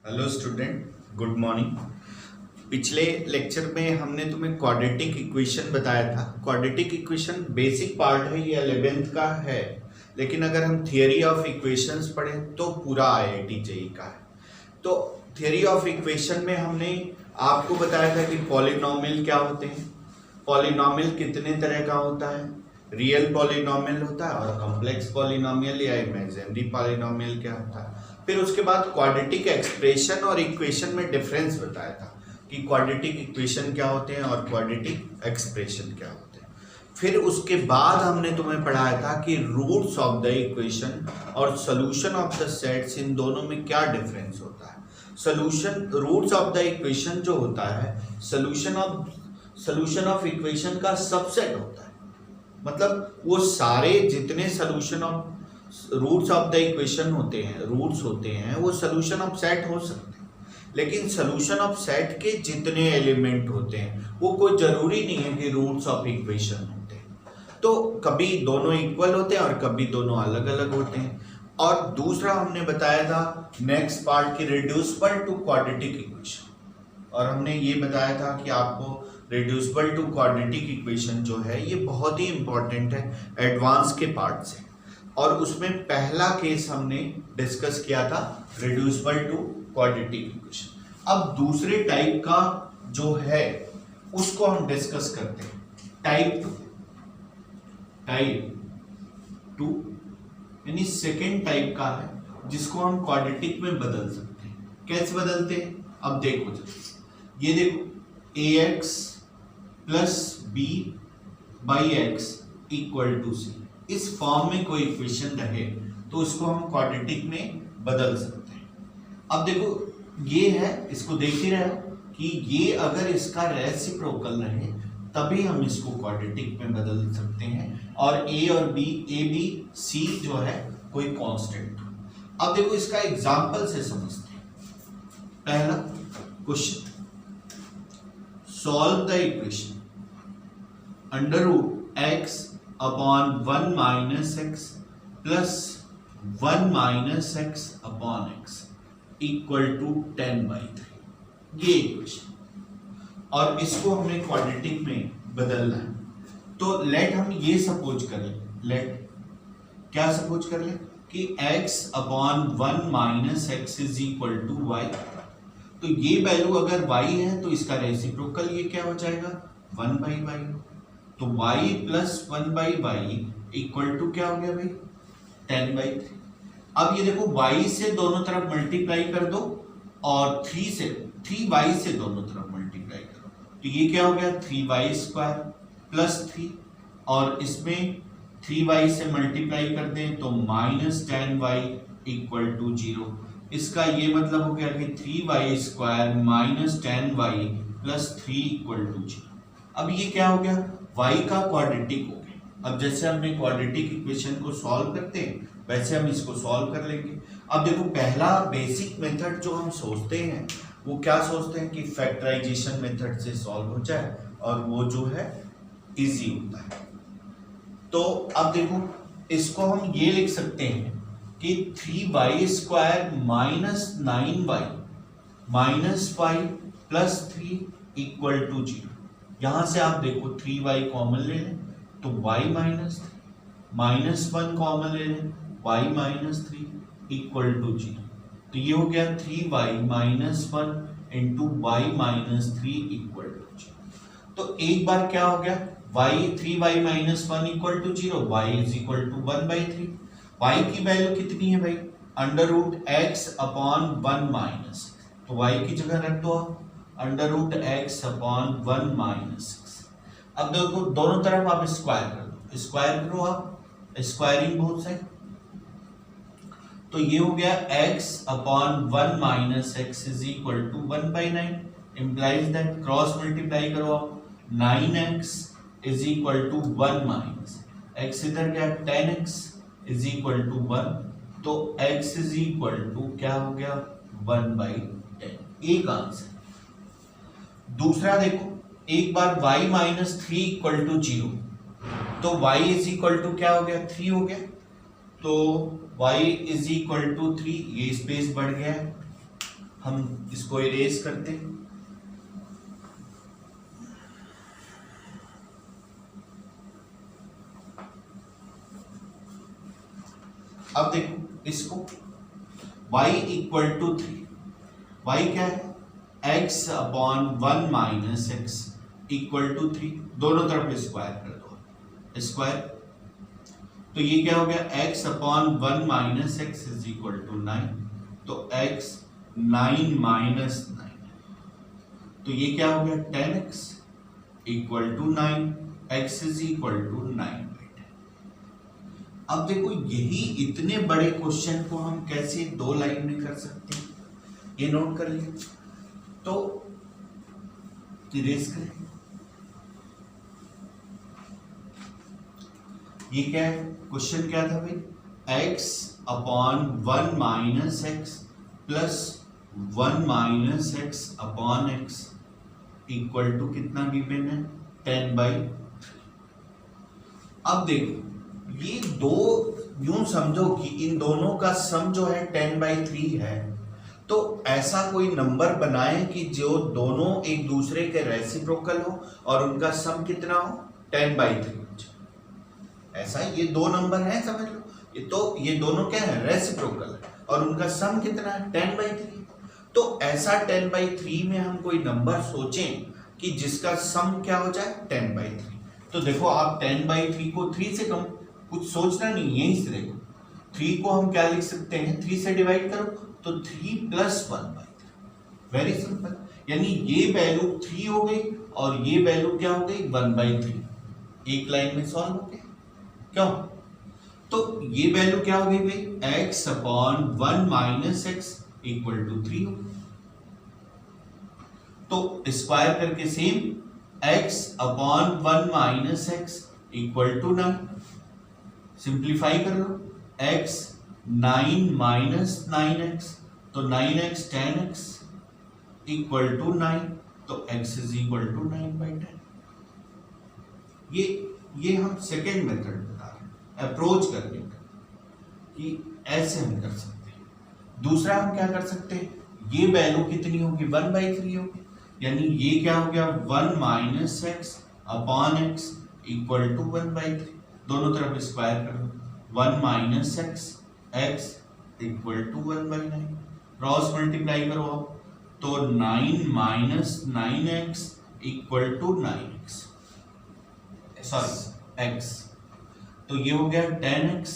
Hello student, good morning. पिछले lecture में हमने तुम्हें क्वाड्रेटिक इक्वेशन बताया था। क्वाड्रेटिक इक्वेशन बेसिक पार्ट है, ये 11th का है, लेकिन अगर हम थियरी ऑफ इक्वेशंस पढ़ें तो पूरा IIT JEE का है। तो थियरी ऑफ इक्वेशन में हमने आपको बताया था कि पॉलिनॉमियल क्या होते हैं, पॉलिनॉमियल कितने तरह का होता है, रियल पॉलिनॉमियल होता है और कॉम्प्लेक्स पॉलिनॉमियल या इमेजिनरी पॉलिनॉमियल क्या होता है। फिर उसके बाद क्वाड्रेटिक एक्सप्रेशन और इक्वेशन में डिफरेंस बताया था कि क्वाड्रेटिक इक्वेशन क्या होते हैं और क्वाड्रेटिक एक्सप्रेशन क्या होते हैं। फिर उसके बाद हमने तुम्हें पढ़ाया था कि रूट्स ऑफ द इक्वेशन और सोल्यूशन ऑफ द सेट्स, इन दोनों में क्या डिफरेंस होता है। Solution, roots of the equation जो होता है सोल्यूशन ऑफ इक्वेशन का सबसेट होता है, मतलब वो सारे जितने solution of roots of the equation होते हैं, रूट्स होते हैं, वो सोल्यूशन ऑफ सेट हो सकते हैं, लेकिन सोल्यूशन ऑफ सेट के जितने एलिमेंट होते हैं वो कोई जरूरी नहीं है कि रूट्स ऑफ इक्वेशन होते हैं। तो कभी दोनों इक्वल होते हैं और कभी दोनों अलग अलग होते हैं। और दूसरा हमने बताया था नेक्स्ट पार्ट की रिड्यूसिबल टू क्वाड्रेटिक इक्वेशन, और हमने ये बताया था कि आपको रिड्यूसिबल टू क्वाड्रेटिक इक्वेशन जो है ये बहुत ही इंपॉर्टेंट है एडवांस के पार्ट से। और उसमें पहला केस हमने डिस्कस किया था रिड्यूसिबल टू क्वाड्रेटिक इक्वेशन। अब दूसरे टाइप का जो है उसको हम डिस्कस करते हैं, टाइप टू यानी सेकेंड टाइप का है जिसको हम क्वाड्रेटिक में बदल सकते हैं। कैसे बदलते हैं, अब देखो, ये देखो ax plus B by X equal to C, इस फॉर्म में कोई इक्वेशन रहे तो इसको हम क्वाड्रेटिक में बदल सकते हैं। अब देखो ये है, इसको देख ही रहे हो कि ये अगर इसका रेसिप्रोकल रहे तभी हम इसको क्वाड्रेटिक में बदल सकते हैं, और ए और बी, ए बी सी जो है कोई कांस्टेंट। अब देखो इसका एग्जांपल से समझते हैं। पहला question, solve the equation under root x upon 1 minus x plus 1 minus x upon x equal to 10/3, ये इक्वेशन, और इसको हमें क्वाड्रेटिक में बदलना है। तो लेट हम ये सपोज करें, लेट क्या सपोज कर लें कि x upon 1 minus x is equal to y. तो ये वैल्यू अगर y है तो इसका रेसिप्रोकल ये क्या हो जाएगा, 1/y। तो y plus 1/y equal to क्या हो गया भाई, 10/3। अब ये देखो y से दोनों तरफ मल्टीप्लाई कर दो और 3y से दोनों तरफ मल्टीप्लाई करो, तो ये क्या हो गया 3y स्क्वायर प्लस 3, और इसमें 3y से मल्टीप्लाई कर दें तो माइनस 10y इक्वल टू 0। इसका ये मतलब हो गया कि 3y square minus 10y plus 3 equal to 0। अब ये क्या हो गया, y का क्वाड्रेटिक हो गया। अब जैसे हमने क्वाड्रेटिक इक्वेशन को सॉल्व करते हैं वैसे हम इसको सॉल्व कर लेंगे। अब देखो पहला बेसिक मेथड जो हम सोचते हैं वो क्या सोचते हैं कि फैक्टराइजेशन मेथड से सॉल्व हो जाए, और वो जो है इजी होता है। तो अब देखो इसको हम ये लिख सकते हैं कि 3y square minus 9y minus y plus 3 equal to 0। यहां से आप देखो 3y कॉमन ले लें तो y माइनस 3, माइनस 1 कॉमन ले लें y माइनस 3 इक्वल टू 0। तो ये हो गया 3y minus 1 into y minus 3 equal to 0। तो एक बार क्या हो गया, 3y minus 1 equal to 0, y is equal to 1/3। y की वैल्यू कितनी है भाई, under root x upon 1 minus, तो y की जगह रख दो under root x upon 1 minus. अब देखो दोनों तरफ आप स्क्वायर कर दो, स्क्वायर करो आप, स्क्वायरिंग बोथ साइड, तो ये हो गया x upon 1 minus x is equal to 1/9, implies that cross multiply करो आप, 9x is equal to 1 minus x, इधर क्या 10x इज इक्वल टू 1, तो x इज इक्वल टू क्या हो गया 1/10, एक आंसर। दूसरा देखो, एक बार y माइनस 3 इक्वल टू 0, तो y इज इक्वल टू क्या हो गया 3 हो गया, तो y इज इक्वल टू 3, ये स्पेस बढ़ गया है, हम इसको इरेज करते हैं। अब देखो इसको y इक्वल टू 3, y क्या है x upon 1 minus x equal to 3, दोनों तरफ स्क्वायर कर दो, स्क्वायर तो ये क्या हो गया x upon 1 minus x is equal to 9, तो x 9 माइनस 9, तो ये क्या हो गया 10x equal to 9, x is equal to 9। अब देखो यही इतने बड़े क्वेश्चन को हम कैसे 2 लाइन में कर सकते हैं, ये नोट कर लिया। तो इरेज करें, ये क्या है क्वेश्चन क्या था भाई, x upon 1 minus x plus 1 minus x upon x equal to कितना गिवन है 10/3। अब देखो ये दो यूं समझो कि इन दोनों का सम जो है 10/3 है, तो ऐसा कोई नंबर बनाए कि जो दोनों एक दूसरे के रेसिप्रोकल हो और उनका सम कितना हो 10/3 हो। ऐसा ये दो नंबर हैं समझ लो, ये दोनों क्या है रेसिप्रोकल है और उनका सम कितना है 10/3। तो ऐसा 10/3 में हम कोई नंबर सोचें कि जिसका सम क्या हो जाए 10/3। तो देखो आप 10/3 को 3 से कम, कुछ सोचना नहीं, यहीं से देखो 3 को हम क्या लिख सकते हैं 3 से डिवाइड करो तो 3 + 1/3, वेरी सिंपल। यानी ये वैल्यू 3 हो गई और ये वैल्यू क्या हो गई 1/3, एक लाइन में सॉल्व हो गया। क्यों? तो ये वैल्यू क्या हो गई भाई x upon 1 minus x equal to 3 हो, तो स्क्वायर करके same x upon 1 minus x equal to 9, simplify कर लो x 9 माइनस 9x, तो 9x 10x इक्वल टू 9, तो x इज इक्वल टू 9/10। ये हम सेकेंड मेथड बता रहे हैं अप्रोच करने का, कि ऐसे हम कर सकते हैं। दूसरा हम क्या कर सकते हैं, ये वैल्यू कितनी होगी 1/3 होगी, यानी ये क्या हो गया 1 minus x upon x equal to 1/3, दोनों तरफ स्क्वायर कर लो 1 minus x x equal to 1/9, cross multiply करो आप तो 9 minus 9x equal to 9x, sorry x, तो ये हो गया 10x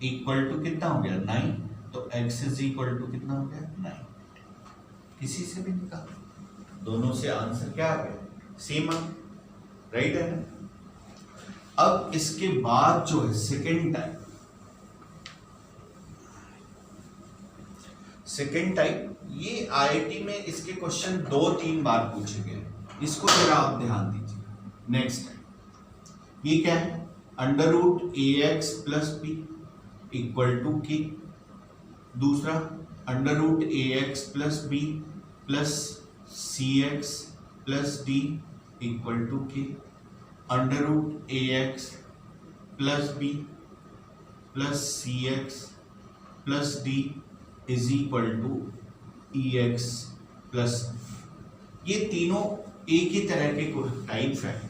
इक्वल टू कितना हो गया 9, तो x इज इक्वल टू कितना हो गया 9। किसी से भी निकालो, दोनों से आंसर क्या आ गया सेम आ, राइट है ना। अब इसके बाद जो है सेकेंड टाइप, ये आईआईटी में इसके क्वेश्चन 2-3 बार पूछे गए, इसको जरा आप ध्यान दीजिए। नेक्स्ट टाइप ये क्या है √ax + b equal to k, दूसरा √ax + b plus cx + d equal to k, √ax + b plus cx + d is equal to ex + ये तीनों एक ही तरह के टाइप हैं,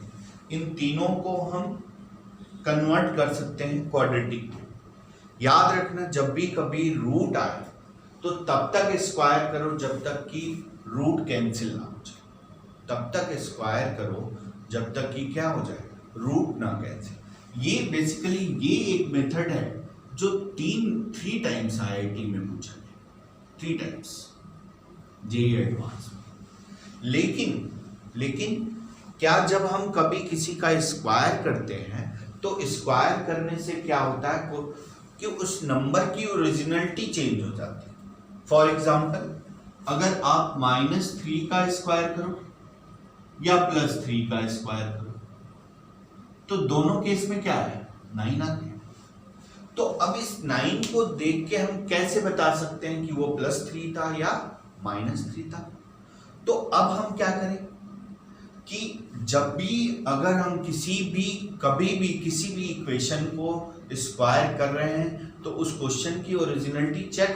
इन तीनों को हम कन्वर्ट कर सकते हैं क्वाड्रेटिक में। याद रखना जब भी कभी रूट आए तो तब तक स्क्वायर करो जब तक कि रूट कैंसिल ना हो जाए, तब तक स्क्वायर करो जब तक कि क्या हो जाए रूट ना कैंसिल। ये बेसिकली ये एक मेथड है जो 3 टाइम्स आईआईटी में पूछा गया, 3 टाइम्स जेईई एडवांस में। लेकिन क्या जब हम कभी किसी का स्क्वायर करते हैं तो स्क्वायर करने से क्या होता है कि उस नंबर की ओरिजिनलिटी चेंज हो जाती है। फॉर एग्जाम्पल अगर आप -3 का स्क्वायर करो या +3 का स्क्वायर करो तो दोनों केस में क्या है 9 आते हैं। तो अब इस 9 को देख के हम कैसे बता सकते हैं कि वो +3 था या -3 था। तो अब हम क्या करें कि जब भी अगर हम कभी भी किसी भी इक्वेशन को स्क्वायर कर रहे हैं तो उस क्वेश्चन की ओरिजिनलिटी चेक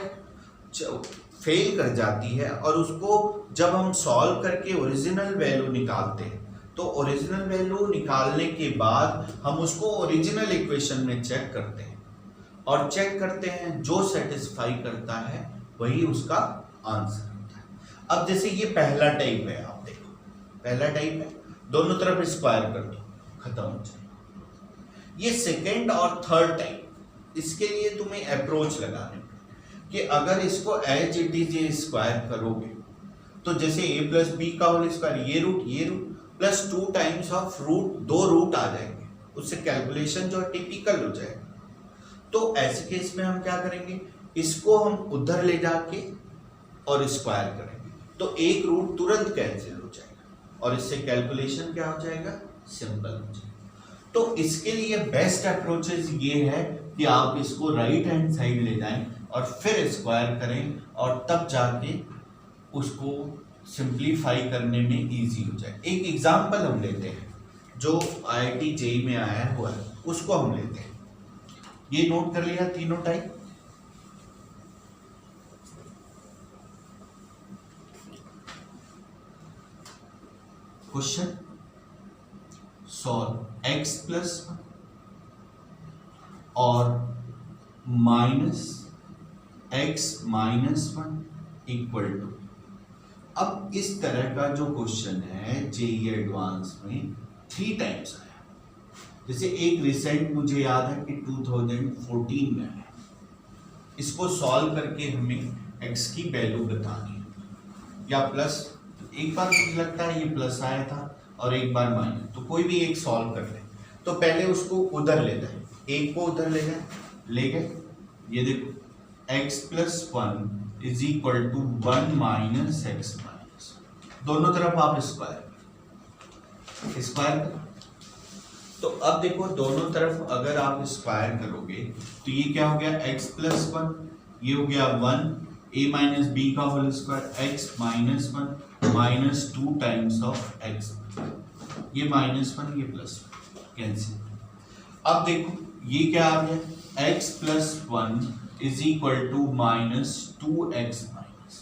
फेल कर जाती है और उसको जब हम सॉल्व करके ओरिजिनल वैल्यू निकालते हैं तो ओरिजिनल वैल्यू निकालने के बाद हम उसको ओरिजिनल इक्वेशन में चेक करते हैं और चेक करते हैं जो सेटिस्फाई करता है वही उसका आंसर होता है। अब जैसे ये पहला टाइप है, आप देखो पहला टाइप है, दोनों तरफ स्क्वायर कर दो, खत्म हो जाए। ये सेकेंड और थर्ड टाइप, इसके लिए तुम्हें अप्रोच लगाने कि अगर इसको एज इट इज ये स्क्वायर करोगे तो जैसे a प्लस बी का होल स्क्वायर, ये root plus 2 times of root, 2 root आ जाएंगे, उससे कैलकुलेशन जो टिपिकल हो जाएगा। तो ऐसे केस में हम क्या करेंगे, इसको हम उधर ले जाके और स्क्वायर करेंगे तो एक रूट तुरंत कैंसिल हो जाएगा और इससे कैलकुलेशन क्या हो जाएगा, सिंपल हो जाएगा। तो इसके लिए बेस्ट अप्रोचेस ये है कि आप इसको राइट हैंड साइड ले जाएं और फिर स्क्वायर करें और तब जाके उसको सिंप्लीफाई करने में इजी हो जाए। एक एग्जांपल हम लेते हैं जो IIT JEE में आया हुआ है, उसको हम लेते हैं। ये नोट कर लिया तीनों type. Question solve x plus और minus x minus 1 equal to. अब इस तरह का जो क्वेश्चन है JEE एडवांस में 3 टाइम्स आया। जैसे एक रिसेंट मुझे याद है कि 2014 में आया। इसको सॉल्व करके हमें x की वैल्यू बतानी है या प्लस, एक बार मुझे लगता है ये प्लस आया था और एक बार माइनस, तो कोई भी एक सॉल्व कर ले। तो पहले उसको उधर ले जाए, एक को उधर ले जाए, ले गए, ये देखो x plus 1 is equal to 1 minus x minus, दोनों तरफ आप स्क्वायर करो। तो अब देखो दोनों तरफ अगर आप स्क्वायर करोगे तो ये क्या हो गया, x प्लस 1, ये हो गया 1 a माइनस बी का whole square, x minus 1 minus 2 times of x, ये माइनस 1 ये प्लस 1 कैंसिल। अब देखो ये क्या आ गया, x plus 1 is equal to minus 2x minus.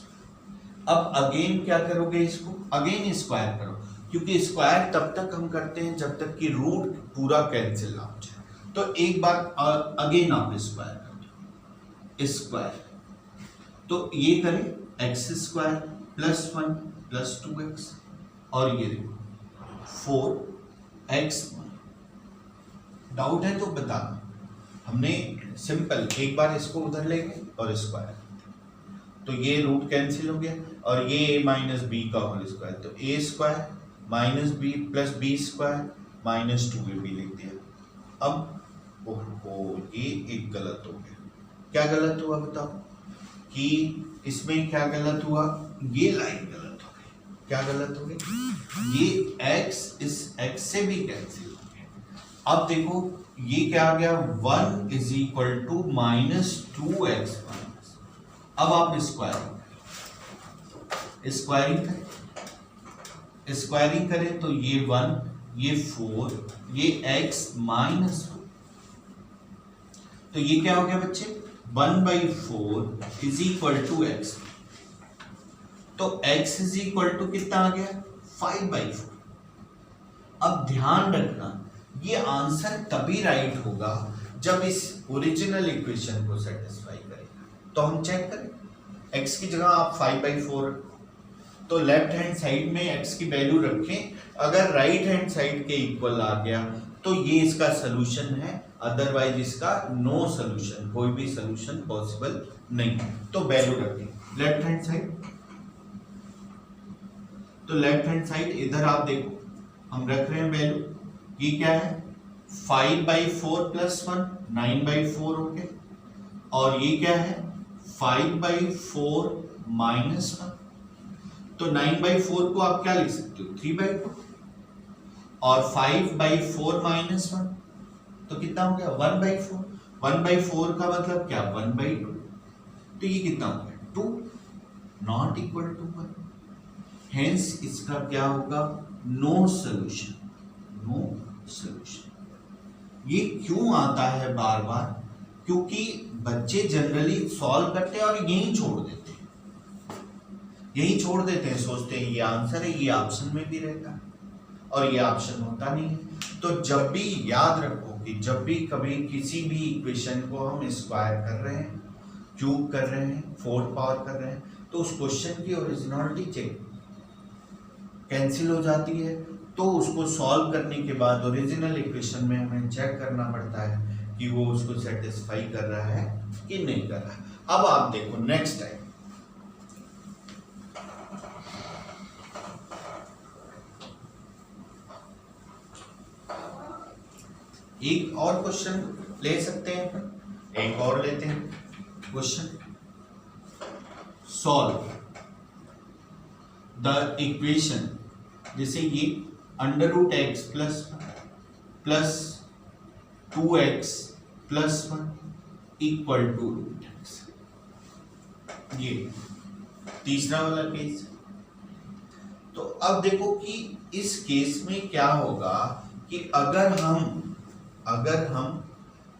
अब अगेन क्या करोगे, इसको अगेन स्क्वायर करो, क्योंकि स्क्वायर तब तक हम करते हैं जब तक कि रूट पूरा कैंसिल ना हो जाए। तो एक बार अगेन आप स्क्वायर कर दो, स्क्वायर, तो ये करें x square plus 1 plus 2x और ये देखो 4x। डाउट है तो बताना, हमने सिंपल एक बार इसको उधर ले गए और स्क्वायर, तो ये रूट कैंसिल हो गया और ये a माइनस बी का होल स्क्वायर, तो a square minus B plus B square minus 2ab लिख दिया। अब ओहो ये एक गलत हो गया। क्या गलत हुआ बताओ, कि इसमें क्या गलत हुआ, ये लाइन गलत हो गई। क्या गलत हो गई, ये x इस x से भी कैंसिल हो गया। अब देखो ये क्या आ गया, 1 is equal to minus 2x minus. अब आप स्क्वायरिंग करें तो ये 1 ये 4 ये x माइनस 4, तो ये क्या हो गया बच्चे, 1/4 इज इक्वल टू x। तो x इज इक्वल टू कितना आ गया, 5/4। अब ध्यान रखना ये आंसर तभी राइट होगा जब इस ओरिजिनल इक्वेशन को सेटिस्फाई करेगा। तो हम चेक करें, x की जगह आप 5/4 तो लेफ्ट हैंड साइड में x की वैल्यू रखें, अगर राइट हैंड साइड के इक्वल आ गया तो ये इसका सोल्यूशन है, अदरवाइज इसका नो सोल्यूशन, कोई भी सोल्यूशन पॉसिबल नहीं। तो वैल्यू रखें लेफ्ट हैंड साइड, तो लेफ्ट हैंड साइड इधर आप देखो हम रख रहे हैं वैल्यू, ये क्या है 5/4 प्लस 1 9/4 हो गया, और ये क्या है 5/4 माइनस 1, तो 9/4 को आप क्या लिख सकते हो 3/2, और 5/4 माइनस 1 तो कितना हो गया 1/4। 1/4 का मतलब क्या 1/2, तो ये कितना हो गया 2, नॉट इक्वल टू 1, हेंस इसका क्या होगा नो सॉल्यूशन, नो सॉल्यूशन। ये क्यों आता है बार बार, क्योंकि बच्चे जनरली सॉल्व करते हैं और यहीं छोड़ देते हैं, यही छोड़ देते हैं, सोचते हैं ये आंसर है, ये ऑप्शन में भी रहता है और ये ऑप्शन होता नहीं है। तो जब भी याद रखो कि जब भी कभी किसी भी इक्वेशन को हम स्क्वायर कर रहे हैं, क्यूब कर रहे हैं, फोर्थ पावर कर रहे हैं, तो उस क्वेश्चन की ओरिजिनलिटी चेक कैंसिल हो जाती है। तो उसको सॉल्व करने के बाद ओरिजिनल इक्वेशन में हमें चेक करना पड़ता है कि वो उसको सेटिस्फाई कर रहा है कि नहीं कर रहा है। अब आप देखो नेक्स्ट टाइम एक और क्वेश्चन ले सकते हैं, एक और लेते हैं क्वेश्चन। सॉल्व द इक्वेशन, जैसे ये under root x plus 2x plus 1 equal to root x, ये तीसरा वाला केस। तो अब देखो कि इस केस में क्या होगा कि अगर हम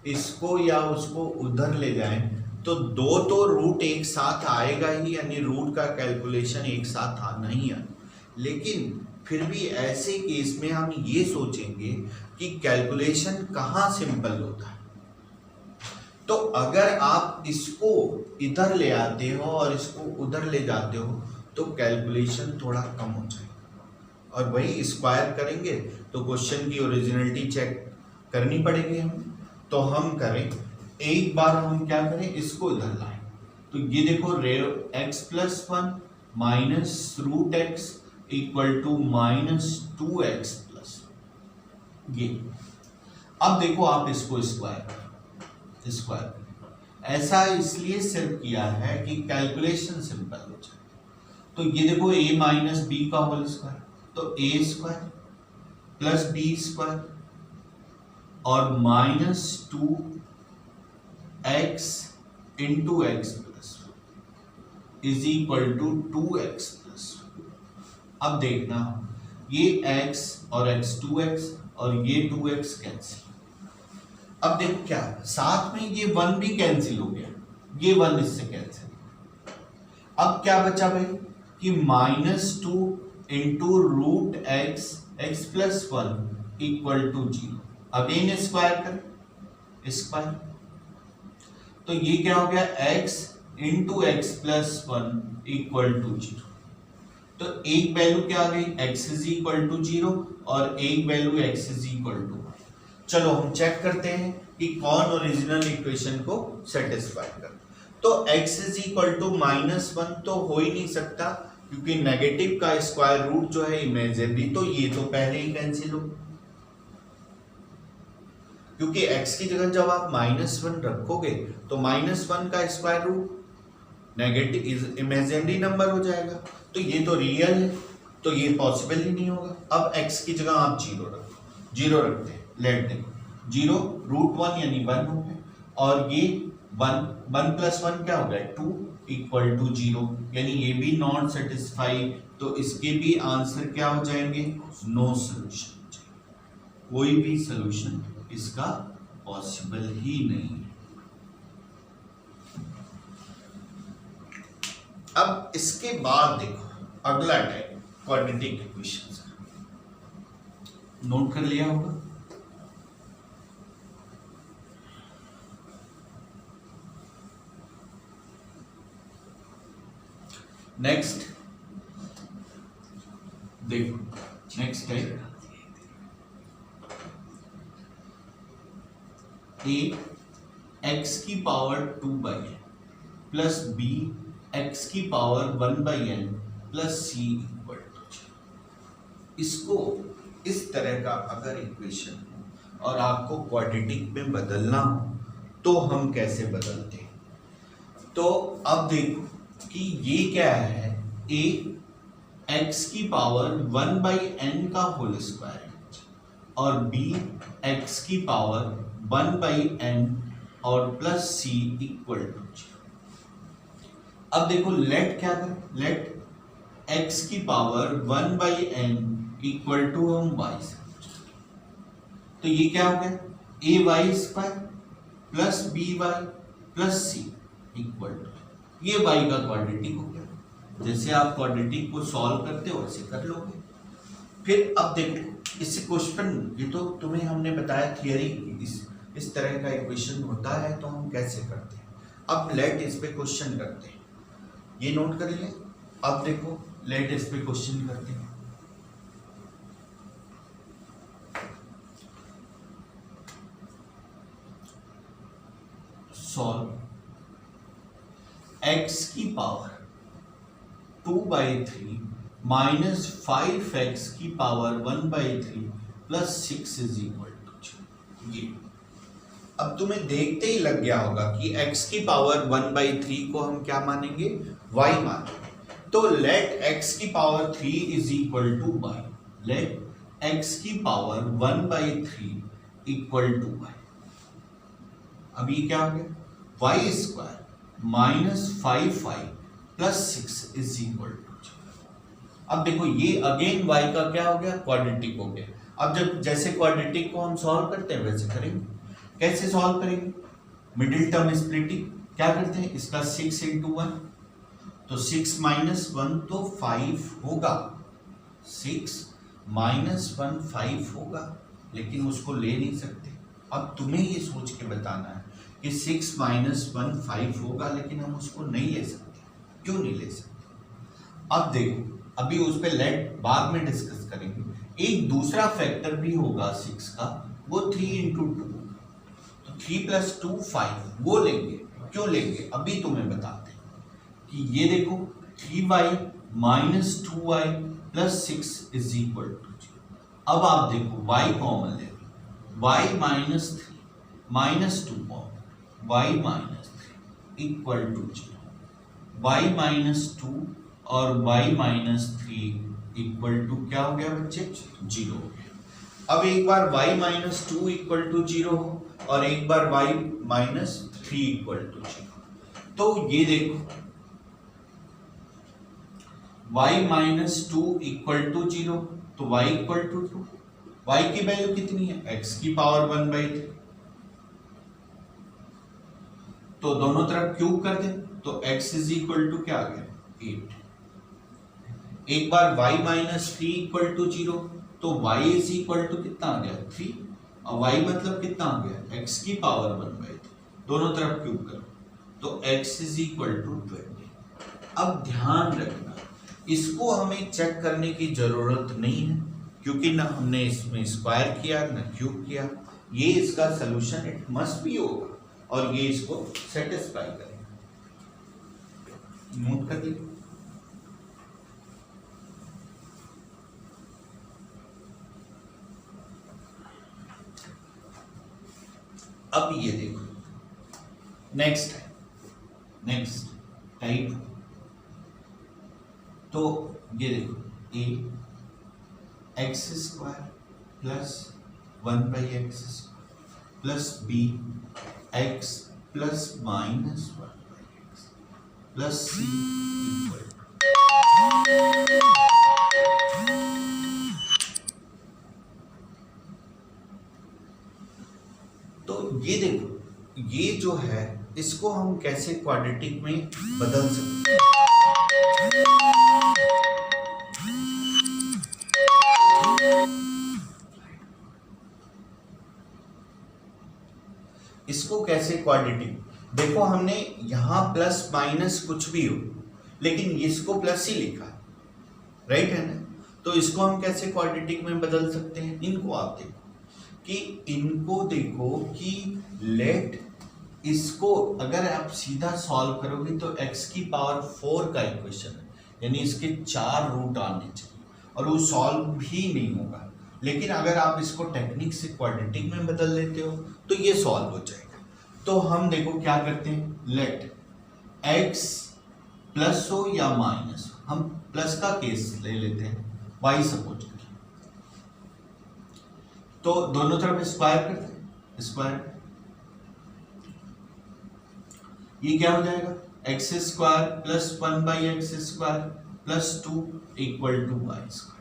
इसको या उसको उधर ले जाएं तो दो तो रूट एक साथ आएगा ही, यानी रूट का कैलकुलेशन एक साथ आना ही है। लेकिन फिर भी ऐसे केस में हम ये सोचेंगे कि कैलकुलेशन कहाँ सिंपल होता है। तो अगर आप इसको इधर ले आते हो और इसको उधर ले जाते हो तो कैलकुलेशन थोड़ा कम हो जाएगा, और वही स्क्वायर करेंगे तो क्वेश्चन की ओरिजिनलिटी चेक करनी पड़ेगी हमें। तो हम करें, एक बार हम क्या करें, इसको इधर लाएं। तो ये देखो x plus 1 minus root x equal to minus 2x plus, ये अब देखो आप इसको स्क्वायर ऐसा इसलिए सिर्फ किया है कि कैलकुलेशन सिंपल हो जाए। तो ये देखो a माइनस बी का होल स्क्वायर, तो a square plus B square और minus 2x into x plus is equal to 2x plus. अब देखना ये x और x 2x और ये 2x कैंसिल। अब देखो क्या साथ में ये 1 भी कैंसिल हो गया, ये 1 इससे कैंसिल। अब क्या बचा भाई कि minus 2 into root x plus 1 equal to 0। Again square कर स्क्वायर, तो ये क्या हो गया x into x plus 1 equal to 0। तो एक वैल्यू क्या आ गई, x इज इक्वल टू 0 और एक value x is equal to 1। चलो हम चेक करते हैं कि कौन ओरिजिनल इक्वेशन को सेटिस्फाई कर। तो x इज इक्वल टू -1 तो हो ही नहीं सकता, क्योंकि नेगेटिव का स्क्वायर रूट जो है इमेजिनरी, तो ये तो पहले ही कैंसिल हो, क्योंकि x की जगह जब आप -1 रखोगे तो -1 का square root negative imaginary number हो जाएगा, तो ये तो रियल है, तो ये पॉसिबल ही नहीं होगा। अब x की जगह आप 0 रखो, 0 रखते हैं, लेट देखो 0 रूट 1 यानी 1 हो गया, और ये 1 प्लस 1 क्या हो गया 2 इक्वल टू 0, यानी ये भी नॉट सेटिस्फाई, तो इसके भी आंसर क्या हो जाएंगे, नो सोल्यूशन, कोई भी सोल्यूशन इसका पॉसिबल ही नहीं है। अब इसके बाद देखो अगला टाइप क्वाड्रेटिक इक्वेशंस, नोट कर लिया होगा। नेक्स्ट देखो, नेक्स्ट टाइप a x की power 2/n plus b x की power 1/n plus c equal to. इसको इस तरह का अगर इक्वेशन हो और आपको क्वाड्रेटिक में बदलना हो तो हम कैसे बदलते हैं। तो अब देखो कि ये क्या है, a x की पावर 1/n का होल स्क्वायर और b x की पावर 1/n और प्लस c इक्वल टू 0। अब देखो लेट क्या करें, लेट x की पावर 1/n इक्वल टू हम y से, तो ये क्या हो गया a y square plus b y plus c equal to, ये y का क्वाड्रेटिक हो गया। जैसे आप क्वाड्रेटिक को सॉल्व करते हो वैसे कर लोगे। फिर अब देखो इससे क्वेश्चन, ये तो तुम्हें हमने बताया थियरी, इस तरह का इक्वेशन होता है तो हम कैसे करते हैं। अब लेट इस पे क्वेश्चन करते हैं, ये नोट कर ले। अब देखो लेट इस पे क्वेश्चन करते हैं। सॉल्व x की पावर 2/3 माइनस 5x की power 1/3 plus 6 is equal to ये। अब तुम्हें देखते ही लग गया होगा कि x की पावर 1/3 को हम क्या मानेंगे, y मानेंगे। तो लेट x की power 3 is equal to y, let x की पावर 1/3 इक्वल टू y। अब ये क्या हो गया, y square minus 5y plus 6 is equal to. अब देखो ये अगेन y का क्या हो गया, क्वाड्रेटिक हो गया। अब जब जैसे क्वाड्रेटिक को हम सॉल्व करते हैं वैसे करेंगे। कैसे सॉल्व करेंगे, मिडिल टर्म स्प्लिटिंग क्या करते हैं, इसका 6 इंटू 1, तो 6 माइनस 1 तो 5 होगा, 6 माइनस 1 5 होगा, लेकिन उसको ले नहीं सकते। अब तुम्हें ये सोच के बताना है कि 6 माइनस 1 5 होगा, लेकिन हम उसको नहीं ले सकते। क्यों नहीं ले सकते, अब देखो अभी उस पर लेट बाद में डिस्कस करेंगे। एक दूसरा फैक्टर भी होगा 6 का, वो 3 इंटू 2, तो 3 प्लस 2 5, वो लेंगे। क्यों लेंगे अभी तुम्हें बताते हैं कि ये देखो 3y minus 2y plus 6 is equal to 0। अब आप देखो y कॉमन ले लो, y minus 3 minus 2 common, y minus 3 equal to 0। y minus 2 और y माइनस 3 इक्वल टू क्या हो गया बच्चे, 0 हो गया। अब एक बार y माइनस 2 इक्वल टू 0 हो और एक बार y माइनस 3 इक्वल टू 0, तो ये देखो y माइनस 2 इक्वल टू 0, तो y इक्वल टू 2, y की वैल्यू कितनी है, x की पावर 1/3, तो दोनों तरफ क्यूब कर दे, तो x इज इक्वल टू क्या आ गया, 8। एक बार y माइनस 3 इक्वल टू 0, तो y इज इक्वल टू कितना आ गया, 3, और y मतलब कितना आ गया, x की पावर 1/3, दोनों तरफ क्यूब करो, तो x इज इक्वल टू 20। अब ध्यान रखना, इसको हमें चेक करने की जरूरत नहीं है, क्योंकि ना हमने इसमें स्क्वायर किया ना क्यूब किया। ये इसका सोल्यूशन इट मस्ट बी होगा और ये इसको सेटिस्फाई करेगा। नोट कर लीजिए। अब ये देखो नेक्स्ट टाइप, तो ये देखो a x square plus 1/x plus b x plus minus 1/x plus c equal तो ये देखो ये जो है इसको हम कैसे क्वाड्रेटिक में बदल सकते हैं। इसको कैसे क्वाड्रेटिक, देखो हमने यहां प्लस माइनस कुछ भी हो, लेकिन इसको प्लस ही लिखा है, राइट है ना, तो इसको हम कैसे क्वाड्रेटिक में बदल सकते हैं। इनको आप देखो कि इनको देखो कि लेट इसको अगर आप सीधा सॉल्व करोगे तो x की पावर 4 का इक्वेशन है, यानी इसके 4 रूट आने चाहिए और वो सॉल्व भी नहीं होगा। लेकिन अगर आप इसको टेक्निक से क्वाड्रेटिक में बदल लेते हो तो ये सॉल्व हो जाएगा। तो हम देखो क्या करते हैं, लेट x प्लस हो या माइनस, हम प्लस का केस ले लेते हैं, y सपोज करिए, तो दोनों तरफ स्क्वायर करते हैं, स्क्वायर ये क्या हो जाएगा, X square plus 1/x square plus 2 equal to Y square.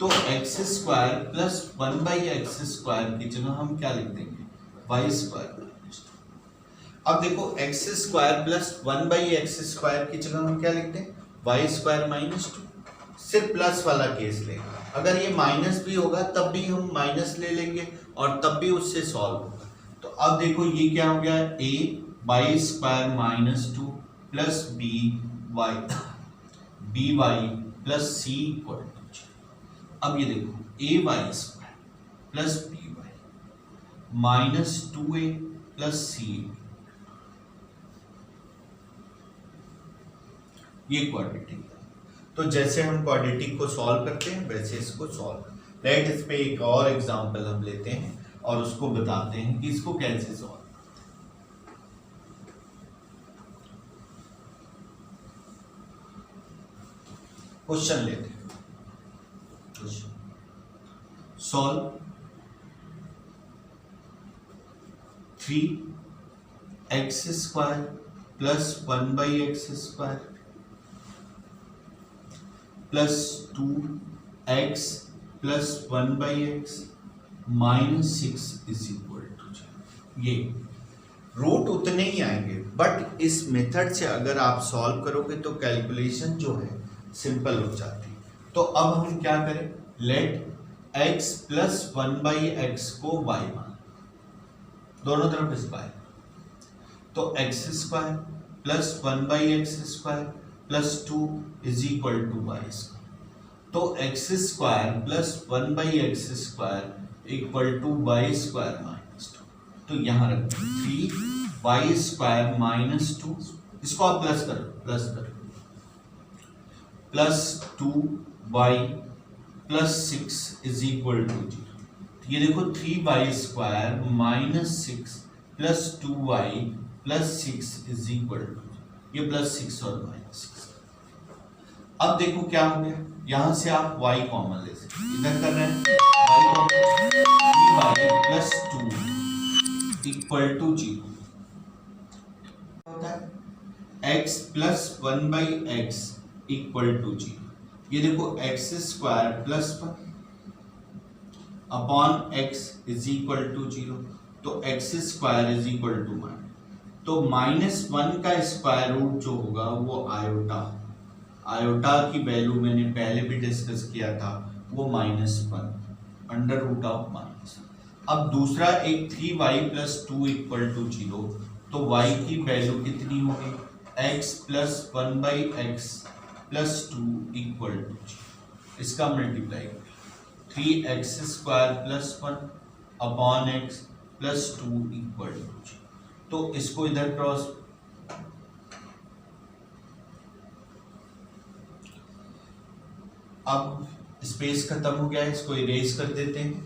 तो X square plus 1/x square की जगह हम क्या लिख देंगे, वाई स्क्वायर। अब देखो x square plus 1/x square की जगह हम क्या लिखते हैं, वाई स्क्वायर माइनस 2, सिर्फ प्लस वाला केस लेंगे। अगर ये माइनस भी होगा तब भी हम माइनस ले लेंगे और तब भी उससे सॉल्व होगा। तो अब देखो ये क्या हो गया, A Y square minus 2 plus B Y plus C equal to 0। अब ये देखो A Y square plus B Y minus 2a plus C, ये क्वाड्रेटिक है। तो जैसे हम क्वाड्रेटिक को सॉल्व करते हैं वैसे इसको सॉल्व। लेट इस पे एक और एग्जांपल हम लेते हैं और उसको बताते हैं कि इसको कैसे सॉल्व। क्वेश्चन लेते हैं, solve 3x square plus 1/x square plus 2x plus 1/x minus 6 is equal to 0। ये रूट उतने ही आएंगे, बट इस मेथड से अगर आप सॉल्व करोगे तो कैलकुलेशन जो है सिंपल हो जाती है। तो अब हम क्या करें, लेट x प्लस 1/x को y मान, दोनों तरफ स्क्वायर, तो x square plus 1/x square plus 2 is equal to y square. तो x square plus 1/x square equal to y square minus 2। तो यहाँ रखते हैं 3y स्क्वायर माइनस 2, इसको आप प्लस करो plus 2y plus 6 is equal to 0। ये देखो 3y square minus 6 plus 2y plus 6 is equal to, ये प्लस 6 और माइनस 6। अब देखो क्या हो गया, यहां से आप y कॉमन ले सकते, इधर कर रहे हैं y common, 3y plus 2 equal to 0 होता है, x plus 1/x equal to 0। ये देखो x square plus 1 upon x is equal to 0, तो x square is equal to -1, तो -1 का स्क्वायर रूट जो होगा वो आयोटा की वैल्यू मैंने पहले भी डिस्कस किया था, वो -1 अंडर रूट ऑफ माइनस। अब दूसरा एक 3y प्लस 2 इक्वल टू 0, तो y की वैल्यू कितनी होगी, x plus 1/x plus 2 equal to 0, इसका मल्टीप्लाई करें 3x square plus 1 upon x plus 2 equal to 0। तो इसको इधर क्रॉस, अब स्पेस खत्म हो गया है, इसको इरेज कर देते हैं।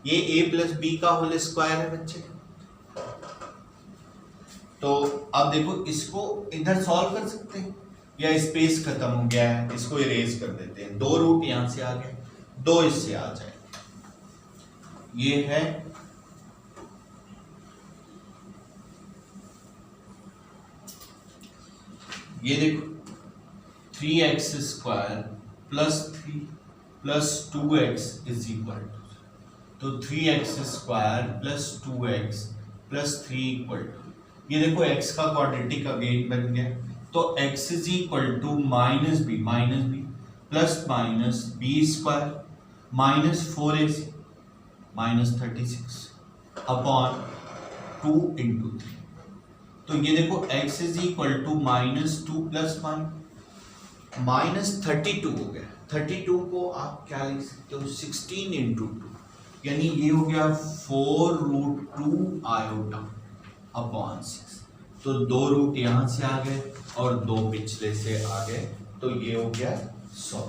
ये a प्लस बी का होल स्क्वायर है बच्चे। तो अब देखो इसको इधर सॉल्व कर सकते हैं, या स्पेस खत्म हो गया है, इसको इरेज कर देते हैं। 2 रूट यहां से आ गए, 2 इससे आ जाए, ये है ये देखो 3x square plus 3 plus 2x is equal to, तो 3x square plus 2x plus 3 equal to, ये देखो x का क्वाड्रेटिक अगेन बन गया, तो x is equal to minus B plus minus B square minus 4ac minus 36 upon 2 into 3। तो ये देखो x is equal to -2 plus minus 32 हो गया। 32 को आप क्या लिख सकते हो, 16 इंटू 2, यानी ये हो गया 4√2 आयोटा अपॉन 6। तो 2 रूट यहां से आ गए और 2 पिछले से आ गए, तो ये हो गया 100।